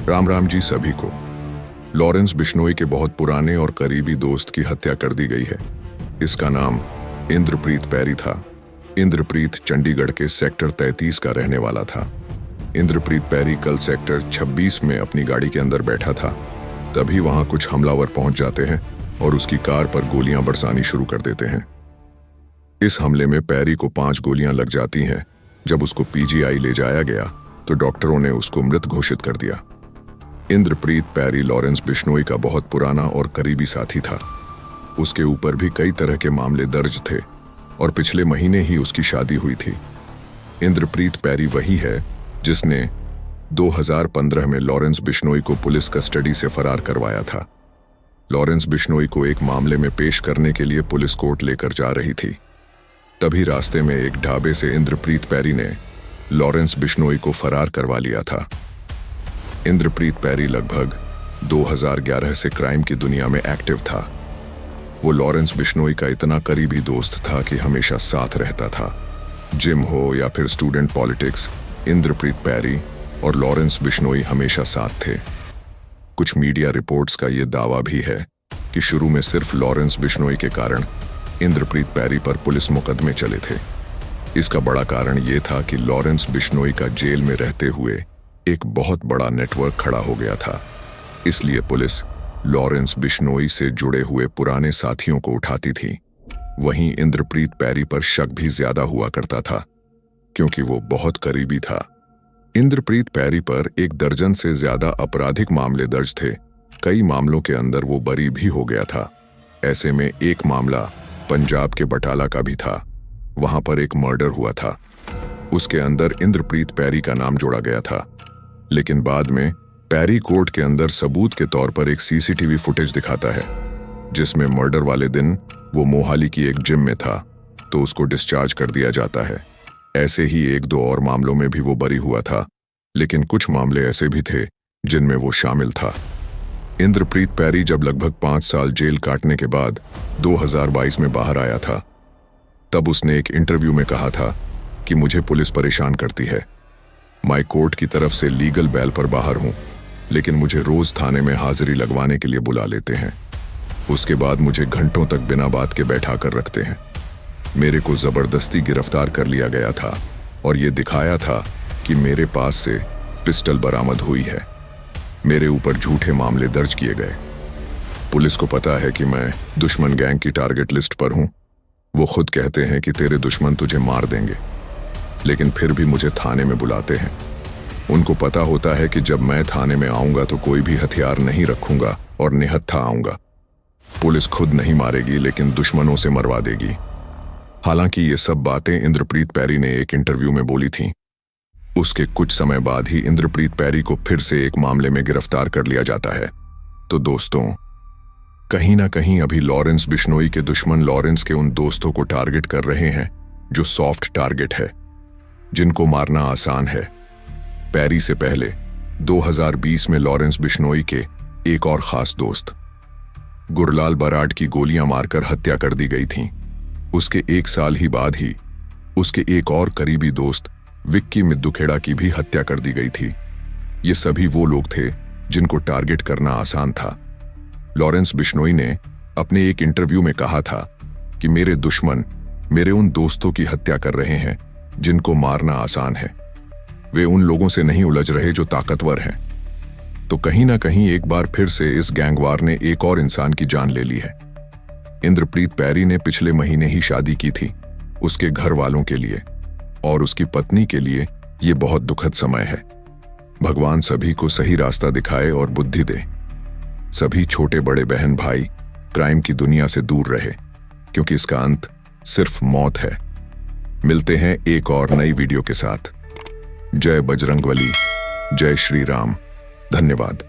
राम राम जी सभी को। लॉरेंस बिश्नोई के बहुत पुराने और करीबी दोस्त की हत्या कर दी गई है। इसका नाम इंद्रप्रीत पैरी था। इंद्रप्रीत चंडीगढ़ के सेक्टर 33 का रहने वाला था। इंद्रप्रीत पैरी कल सेक्टर 26 में अपनी गाड़ी के अंदर बैठा था। तभी वहां कुछ हमलावर पहुंच जाते हैं और उसकी कार पर गोलियां बरसानी शुरू कर देते हैं। इस हमले में पैरी को 5 गोलियां लग जाती हैं। जब उसको पीजीआई ले जाया गया तो डॉक्टरों ने उसको मृत घोषित कर दिया। इंद्रप्रीत पैरी लॉरेंस बिश्नोई का बहुत पुराना और करीबी साथी था। उसके ऊपर भी कई तरह के मामले दर्ज थे और पिछले महीने ही उसकी शादी हुई थी। इंद्रप्रीत पैरी वही है जिसने 2015 में लॉरेंस बिश्नोई को पुलिस कस्टडी से फरार करवाया था। लॉरेंस बिश्नोई को एक मामले में पेश करने के लिए पुलिस कोर्ट लेकर जा रही थी। तभी रास्ते में एक ढाबे से इंद्रप्रीत पैरी ने लॉरेंस बिश्नोई को फरार करवा लिया था। इंद्रप्रीत पैरी लगभग 2011 से क्राइम की दुनिया में एक्टिव था। वो लॉरेंस बिश्नोई का इतना करीबी दोस्त था कि हमेशा साथ रहता था। जिम हो या फिर स्टूडेंट पॉलिटिक्स, इंद्रप्रीत पैरी और लॉरेंस बिश्नोई हमेशा साथ थे। कुछ मीडिया रिपोर्ट्स का ये दावा भी है कि शुरू में सिर्फ लॉरेंस बिश्नोई के कारण इंद्रप्रीत पैरी पर पुलिस मुकदमे चले थे। इसका बड़ा कारण ये था कि लॉरेंस बिश्नोई का जेल में रहते हुए एक बहुत बड़ा नेटवर्क खड़ा हो गया था। इसलिए पुलिस लॉरेंस बिश्नोई से जुड़े हुए पुराने साथियों को उठाती थी। वहीं इंद्रप्रीत पैरी पर शक भी ज्यादा हुआ करता था क्योंकि वो बहुत करीबी था। इंद्रप्रीत पैरी पर 1 दर्जन से ज्यादा आपराधिक मामले दर्ज थे। कई मामलों के अंदर वो बरी भी हो गया था। ऐसे में एक मामला पंजाब के बटाला का भी था। वहां पर एक मर्डर हुआ था। उसके अंदर इंद्रप्रीत पैरी का नाम जोड़ा गया था, लेकिन बाद में पैरी कोर्ट के अंदर सबूत के तौर पर एक सीसीटीवी फुटेज दिखाता है जिसमें मर्डर वाले दिन वो मोहाली की एक जिम में था, तो उसको डिस्चार्ज कर दिया जाता है। ऐसे ही 1-2 और मामलों में भी वो बरी हुआ था, लेकिन कुछ मामले ऐसे भी थे जिनमें वो शामिल था। इंद्रप्रीत पैरी जब लगभग 5 साल जेल काटने के बाद 2022 में बाहर आया था, तब उसने एक इंटरव्यू में कहा था कि मुझे पुलिस परेशान करती है। मैं कोर्ट की तरफ से लीगल बेल पर बाहर हूं, लेकिन मुझे रोज थाने में हाजिरी लगवाने के लिए बुला लेते हैं। उसके बाद मुझे घंटों तक बिना बात के बैठा कर रखते हैं। मेरे को जबरदस्ती गिरफ्तार कर लिया गया था और ये दिखाया था कि मेरे पास से पिस्टल बरामद हुई है। मेरे ऊपर झूठे मामले दर्ज किए गए। पुलिस को पता है कि मैं दुश्मन गैंग की टारगेट लिस्ट पर हूं। वो खुद कहते हैं कि तेरे दुश्मन तुझे मार देंगे, लेकिन फिर भी मुझे थाने में बुलाते हैं। उनको पता होता है कि जब मैं थाने में आऊंगा तो कोई भी हथियार नहीं रखूंगा और निहत्था आऊंगा। पुलिस खुद नहीं मारेगी, लेकिन दुश्मनों से मरवा देगी। हालांकि ये सब बातें इंद्रप्रीत पैरी ने एक इंटरव्यू में बोली थीं। उसके कुछ समय बाद ही इंद्रप्रीत पैरी को फिर से एक मामले में गिरफ्तार कर लिया जाता है। तो दोस्तों, कहीं ना कहीं अभी लॉरेंस बिश्नोई के दुश्मन लॉरेंस के उन दोस्तों को टारगेट कर रहे हैं जो सॉफ्ट टारगेट है, जिनको मारना आसान है। पैरी से पहले 2020 में लॉरेंस बिश्नोई के एक और खास दोस्त गुरलाल बराड की गोलियां मारकर हत्या कर दी गई थी। उसके 1 साल ही बाद ही उसके एक और करीबी दोस्त विक्की मिद्दुखेड़ा की भी हत्या कर दी गई थी। ये सभी वो लोग थे जिनको टारगेट करना आसान था। लॉरेंस बिश्नोई ने अपने एक इंटरव्यू में कहा था कि मेरे दुश्मन मेरे उन दोस्तों की हत्या कर रहे हैं जिनको मारना आसान है। वे उन लोगों से नहीं उलझ रहे जो ताकतवर हैं। तो कहीं ना कहीं एक बार फिर से इस गैंगवार ने एक और इंसान की जान ले ली है। इंद्रप्रीत पैरी ने पिछले महीने ही शादी की थी। उसके घर वालों के लिए और उसकी पत्नी के लिए ये बहुत दुखद समय है। भगवान सभी को सही रास्ता दिखाए और बुद्धि दे। सभी छोटे बड़े बहन भाई क्राइम की दुनिया से दूर रहे, क्योंकि इसका अंत सिर्फ मौत है। मिलते हैं एक और नई वीडियो के साथ। जय बजरंगबली, जय श्री राम। धन्यवाद।